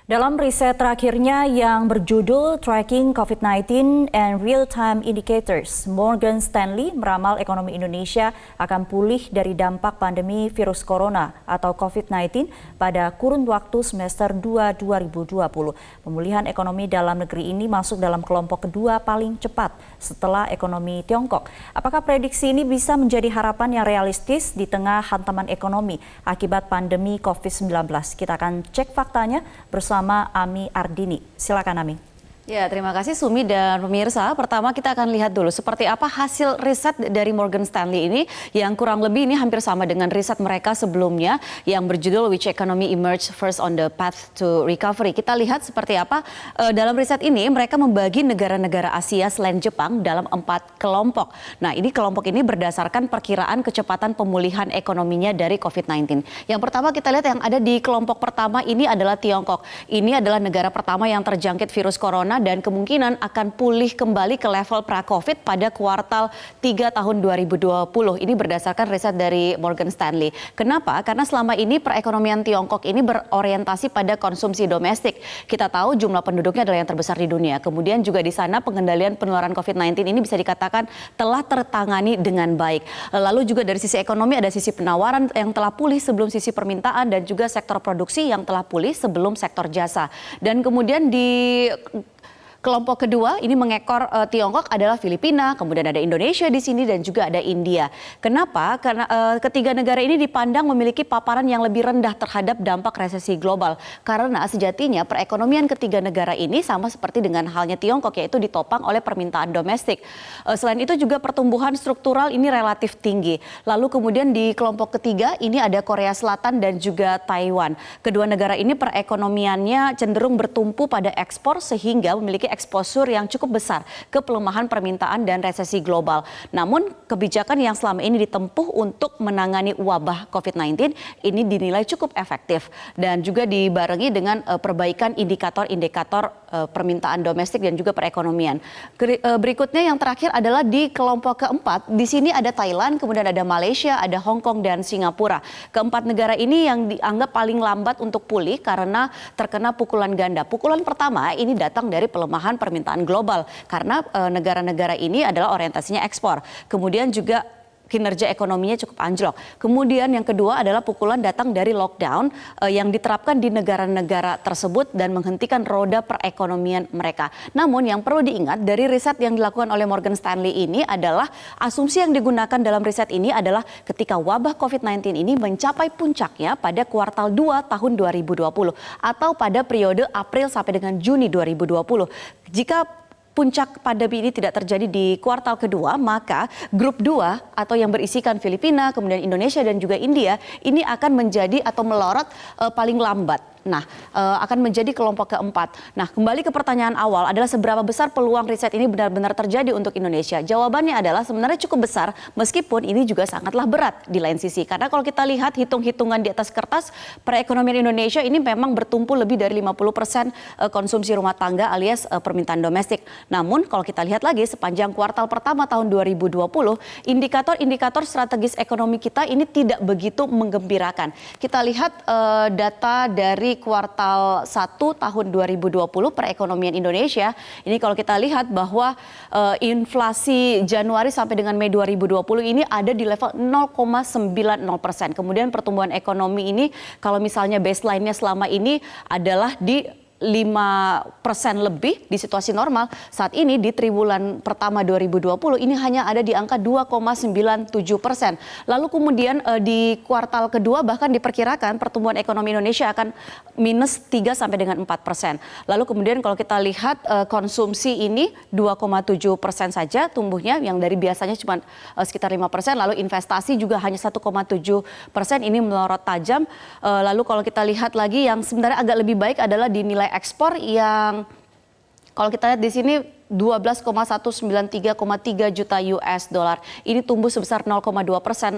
Dalam riset terakhirnya yang berjudul Tracking COVID-19 and Real-Time Indicators, Morgan Stanley meramal ekonomi Indonesia akan pulih dari dampak pandemi virus corona atau COVID-19 pada kurun waktu semester 2 2020. Pemulihan ekonomi dalam negeri ini masuk dalam kelompok kedua paling cepat setelah ekonomi Tiongkok. Apakah prediksi ini bisa menjadi harapan yang realistis di tengah hantaman ekonomi akibat pandemi COVID-19? Kita akan cek faktanya bersama Ami Ardini. Silakan Ami. Ya, terima kasih Sumi dan pemirsa. Pertama kita akan lihat dulu seperti apa hasil riset dari Morgan Stanley ini yang kurang lebih ini hampir sama dengan riset mereka sebelumnya yang berjudul Which Economy Emerged First on the Path to Recovery. Kita lihat seperti apa dalam riset ini mereka membagi negara-negara Asia selain Jepang dalam 4 kelompok. Nah, ini kelompok ini berdasarkan perkiraan kecepatan pemulihan ekonominya dari COVID-19. Yang pertama kita lihat yang ada di kelompok pertama ini adalah Tiongkok. Ini adalah negara pertama yang terjangkit virus corona dan kemungkinan akan pulih kembali ke level pra-COVID pada kuartal 3 tahun 2020. Ini berdasarkan riset dari Morgan Stanley. Kenapa? Karena selama ini perekonomian Tiongkok ini berorientasi pada konsumsi domestik. Kita tahu jumlah penduduknya adalah yang terbesar di dunia. Kemudian juga di sana pengendalian penularan COVID-19 ini bisa dikatakan telah tertangani dengan baik. Lalu juga dari sisi ekonomi ada sisi penawaran yang telah pulih sebelum sisi permintaan dan juga sektor produksi yang telah pulih sebelum sektor jasa. Dan kemudian di kelompok kedua ini mengekor Tiongkok adalah Filipina, kemudian ada Indonesia di sini dan juga ada India. Kenapa? Karena ketiga negara ini dipandang memiliki paparan yang lebih rendah terhadap dampak resesi global. Karena sejatinya perekonomian ketiga negara ini sama seperti dengan halnya Tiongkok, yaitu ditopang oleh permintaan domestik. Selain itu juga pertumbuhan struktural ini relatif tinggi. Lalu kemudian di kelompok ketiga ini ada Korea Selatan dan juga Taiwan. Kedua negara ini perekonomiannya cenderung bertumpu pada ekspor sehingga memiliki eksposur yang cukup besar ke pelemahan permintaan dan resesi global. Namun kebijakan yang selama ini ditempuh untuk menangani wabah COVID-19 ini dinilai cukup efektif dan juga dibarengi dengan perbaikan indikator-indikator permintaan domestik dan juga perekonomian. Berikutnya yang terakhir adalah di kelompok keempat. Di sini ada Thailand, kemudian ada Malaysia, ada Hong Kong dan Singapura. Keempat negara ini yang dianggap paling lambat untuk pulih karena terkena pukulan ganda. Pukulan pertama ini datang dari pelemahan permintaan global karena negara-negara ini adalah orientasinya ekspor. Kemudian juga kinerja ekonominya cukup anjlok. Kemudian yang kedua adalah pukulan datang dari lockdown yang diterapkan di negara-negara tersebut dan menghentikan roda perekonomian mereka. Namun yang perlu diingat dari riset yang dilakukan oleh Morgan Stanley ini adalah asumsi yang digunakan dalam riset ini adalah ketika wabah COVID-19 ini mencapai puncaknya pada kuartal 2 tahun 2020 atau pada periode April sampai dengan Juni 2020. Jika puncak pandemi ini tidak terjadi di kuartal kedua, maka grup 2 atau yang berisikan Filipina, kemudian Indonesia dan juga India ini akan menjadi atau melorot paling lambat. Nah, akan menjadi kelompok keempat. Nah, kembali ke pertanyaan awal adalah seberapa besar peluang riset ini benar-benar terjadi untuk Indonesia? Jawabannya adalah sebenarnya cukup besar meskipun ini juga sangatlah berat di lain sisi. Karena kalau kita lihat hitung-hitungan di atas kertas, perekonomian Indonesia ini memang bertumpu lebih dari 50% konsumsi rumah tangga alias permintaan domestik. Namun kalau kita lihat lagi sepanjang kuartal pertama tahun 2020, indikator-indikator strategis ekonomi kita ini tidak begitu menggembirakan. Kita lihat data dari kuartal 1 tahun 2020 perekonomian Indonesia. Ini kalau kita lihat bahwa inflasi Januari sampai dengan Mei 2020 ini ada di level 0,90%. Kemudian pertumbuhan ekonomi ini kalau misalnya baseline-nya selama ini adalah di 5% lebih di situasi normal. Saat ini di triwulan pertama 2020 ini hanya ada di angka 2,97%. Lalu kemudian di kuartal kedua bahkan diperkirakan pertumbuhan ekonomi Indonesia akan minus 3 sampai dengan 4%. Lalu kemudian kalau kita lihat konsumsi ini 2,7% saja tumbuhnya yang dari biasanya cuma sekitar 5%. Lalu investasi juga hanya 1,7%, ini melorot tajam. Lalu kalau kita lihat lagi yang sebenarnya agak lebih baik adalah di nilai ekspor yang kalau kita lihat di sini 12,193,3 juta US dollar. Ini tumbuh sebesar 0,2%,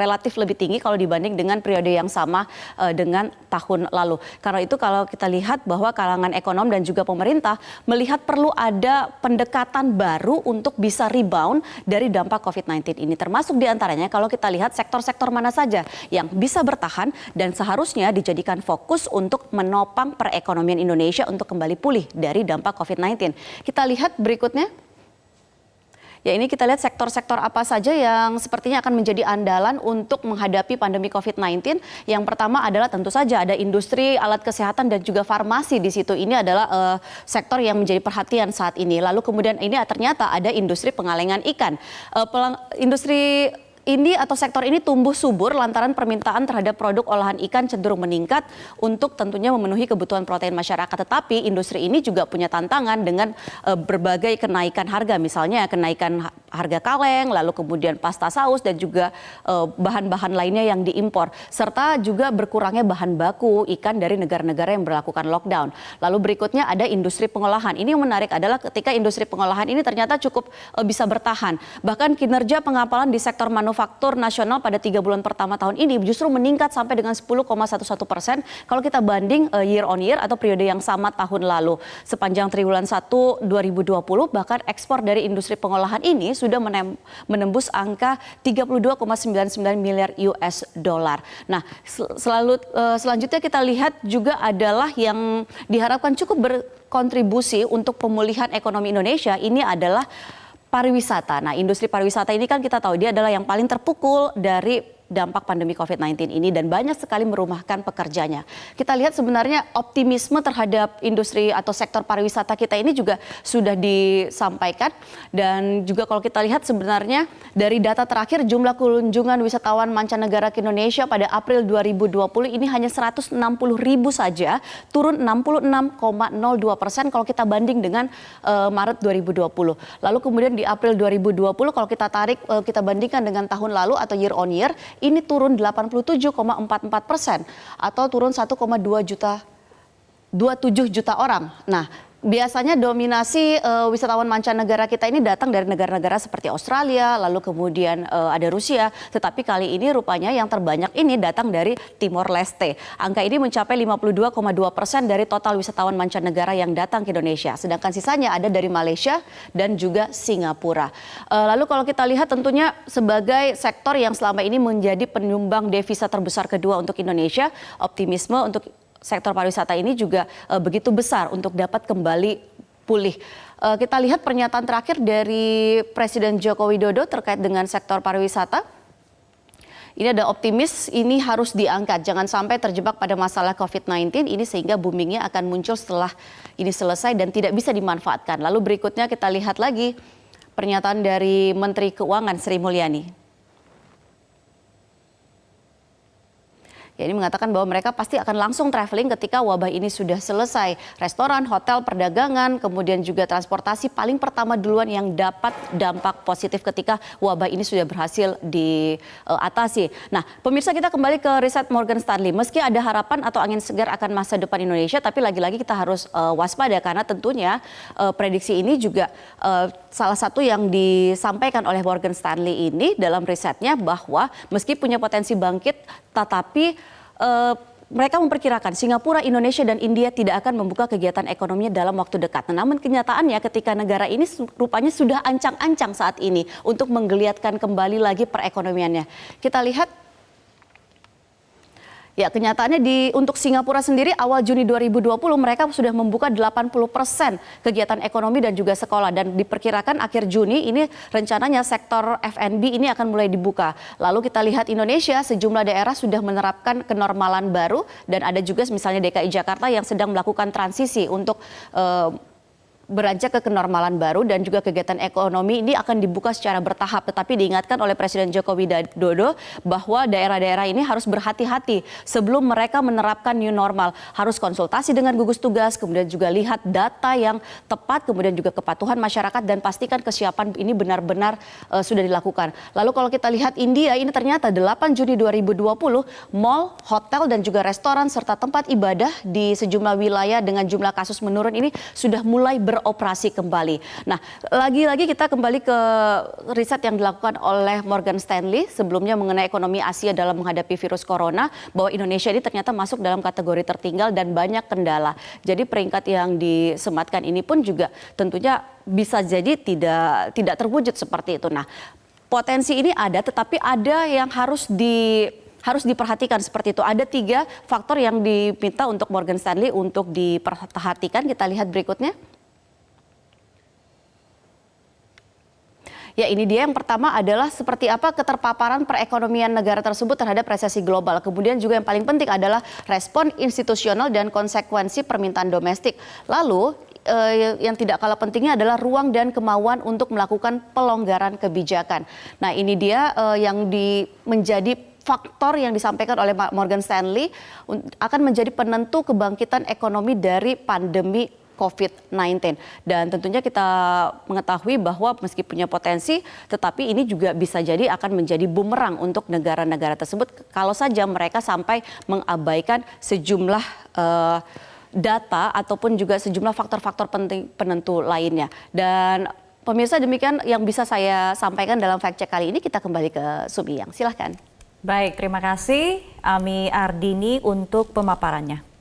relatif lebih tinggi kalau dibanding dengan periode yang sama dengan tahun lalu. Karena itu kalau kita lihat bahwa kalangan ekonom dan juga pemerintah melihat perlu ada pendekatan baru untuk bisa rebound dari dampak COVID-19 ini. Termasuk diantaranya kalau kita lihat sektor-sektor mana saja yang bisa bertahan dan seharusnya dijadikan fokus untuk menopang perekonomian Indonesia untuk kembali pulih dari dampak COVID-19. Kita lihat berikutnya. Ya, ini kita lihat sektor-sektor apa saja yang sepertinya akan menjadi andalan untuk menghadapi pandemi COVID-19. Yang pertama adalah tentu saja ada industri alat kesehatan dan juga farmasi di situ. Ini adalah sektor yang menjadi perhatian saat ini. Lalu kemudian ini ternyata ada industri pengalengan ikan. Industri ini atau sektor ini tumbuh subur lantaran permintaan terhadap produk olahan ikan cenderung meningkat untuk tentunya memenuhi kebutuhan protein masyarakat. Tetapi industri ini juga punya tantangan dengan berbagai kenaikan harga, misalnya kenaikan harga kaleng, lalu kemudian pasta saus dan juga bahan-bahan lainnya yang diimpor. Serta juga berkurangnya bahan baku ikan dari negara-negara yang berlakukan lockdown. Lalu berikutnya ada industri pengolahan. Ini yang menarik adalah ketika industri pengolahan ini ternyata cukup bisa bertahan. Bahkan kinerja pengapalan di sektor manufaktur nasional pada 3 bulan pertama tahun ini justru meningkat sampai dengan 10,11% kalau kita banding year on year atau periode yang sama tahun lalu. Sepanjang triwulan 1 2020 bahkan ekspor dari industri pengolahan ini sudah menembus angka 32,99 miliar US dollar. Nah, selanjutnya kita lihat juga adalah yang diharapkan cukup berkontribusi untuk pemulihan ekonomi Indonesia ini adalah pariwisata. Nah, industri pariwisata ini kan kita tahu dia adalah yang paling terpukul dari dampak pandemi COVID-19 ini dan banyak sekali merumahkan pekerjanya. Kita lihat sebenarnya optimisme terhadap industri atau sektor pariwisata kita ini juga sudah disampaikan dan juga kalau kita lihat sebenarnya dari data terakhir jumlah kunjungan wisatawan mancanegara ke Indonesia pada April 2020 ini hanya 160.000 saja, turun 66,02% kalau kita banding dengan Maret 2020. Lalu kemudian di April 2020 kalau kita tarik kita bandingkan dengan tahun lalu atau year on year ini turun 87,44% atau turun 1,27 juta orang. Nah, biasanya dominasi wisatawan mancanegara kita ini datang dari negara-negara seperti Australia, lalu kemudian ada Rusia. Tetapi kali ini rupanya yang terbanyak ini datang dari Timor Leste. Angka ini mencapai 52,2% dari total wisatawan mancanegara yang datang ke Indonesia. Sedangkan sisanya ada dari Malaysia dan juga Singapura. Lalu kalau kita lihat tentunya sebagai sektor yang selama ini menjadi penyumbang devisa terbesar kedua untuk Indonesia, optimisme untuk sektor pariwisata ini juga begitu besar untuk dapat kembali pulih. Kita lihat pernyataan terakhir dari Presiden Joko Widodo terkait dengan sektor pariwisata. Ini ada optimis, ini harus diangkat. Jangan sampai terjebak pada masalah COVID-19 ini sehingga boomingnya akan muncul setelah ini selesai dan tidak bisa dimanfaatkan. Lalu berikutnya kita lihat lagi pernyataan dari Menteri Keuangan Sri Mulyani. Ya, ini mengatakan bahwa mereka pasti akan langsung traveling ketika wabah ini sudah selesai. Restoran, hotel, perdagangan, kemudian juga transportasi paling pertama duluan yang dapat dampak positif ketika wabah ini sudah berhasil diatasi. Nah, pemirsa kita kembali ke riset Morgan Stanley. Meski ada harapan atau angin segar akan masa depan Indonesia, tapi lagi-lagi kita harus waspada karena tentunya prediksi ini juga salah satu yang disampaikan oleh Morgan Stanley ini dalam risetnya bahwa meski punya potensi bangkit, tetapi mereka memperkirakan Singapura, Indonesia, dan India tidak akan membuka kegiatan ekonominya dalam waktu dekat. Namun kenyataannya ketika negara ini rupanya sudah ancang-ancang saat ini untuk menggeliatkan kembali lagi perekonomiannya. Kita lihat. Ya, kenyataannya untuk Singapura sendiri awal Juni 2020 mereka sudah membuka 80% kegiatan ekonomi dan juga sekolah dan diperkirakan akhir Juni ini rencananya sektor F&B ini akan mulai dibuka. Lalu kita lihat Indonesia, sejumlah daerah sudah menerapkan kenormalan baru dan ada juga misalnya DKI Jakarta yang sedang melakukan transisi untuk beranjak ke kenormalan baru dan juga kegiatan ekonomi ini akan dibuka secara bertahap. Tetapi diingatkan oleh Presiden Joko Widodo bahwa daerah-daerah ini harus berhati-hati sebelum mereka menerapkan new normal. Harus konsultasi dengan gugus tugas, kemudian juga lihat data yang tepat, kemudian juga kepatuhan masyarakat dan pastikan kesiapan ini benar-benar sudah dilakukan. Lalu kalau kita lihat India ini ternyata 8 Juni 2020 mal, hotel dan juga restoran serta tempat ibadah di sejumlah wilayah dengan jumlah kasus menurun ini sudah mulai beroperasi kembali. Nah, lagi-lagi kita kembali ke riset yang dilakukan oleh Morgan Stanley sebelumnya mengenai ekonomi Asia dalam menghadapi virus corona, bahwa Indonesia ini ternyata masuk dalam kategori tertinggal dan banyak kendala. Jadi peringkat yang disematkan ini pun juga tentunya bisa jadi tidak terwujud seperti itu. Nah, potensi ini ada, tetapi ada yang harus diperhatikan seperti itu. Ada 3 faktor yang diminta untuk Morgan Stanley untuk diperhatikan. Kita lihat berikutnya. Ya, ini dia. Yang pertama adalah seperti apa keterpaparan perekonomian negara tersebut terhadap resesi global. Kemudian juga yang paling penting adalah respon institusional dan konsekuensi permintaan domestik. Lalu yang tidak kalah pentingnya adalah ruang dan kemauan untuk melakukan pelonggaran kebijakan. Nah, ini dia yang menjadi faktor yang disampaikan oleh Morgan Stanley akan menjadi penentu kebangkitan ekonomi dari pandemi COVID-19. Dan tentunya kita mengetahui bahwa meski punya potensi, tetapi ini juga bisa jadi akan menjadi bumerang untuk negara-negara tersebut kalau saja mereka sampai mengabaikan sejumlah data ataupun juga sejumlah faktor-faktor penting penentu lainnya. Dan pemirsa, demikian yang bisa saya sampaikan dalam fact check kali ini. Kita kembali ke Sumiyang. Silahkan. Baik, terima kasih Ami Ardini untuk pemaparannya.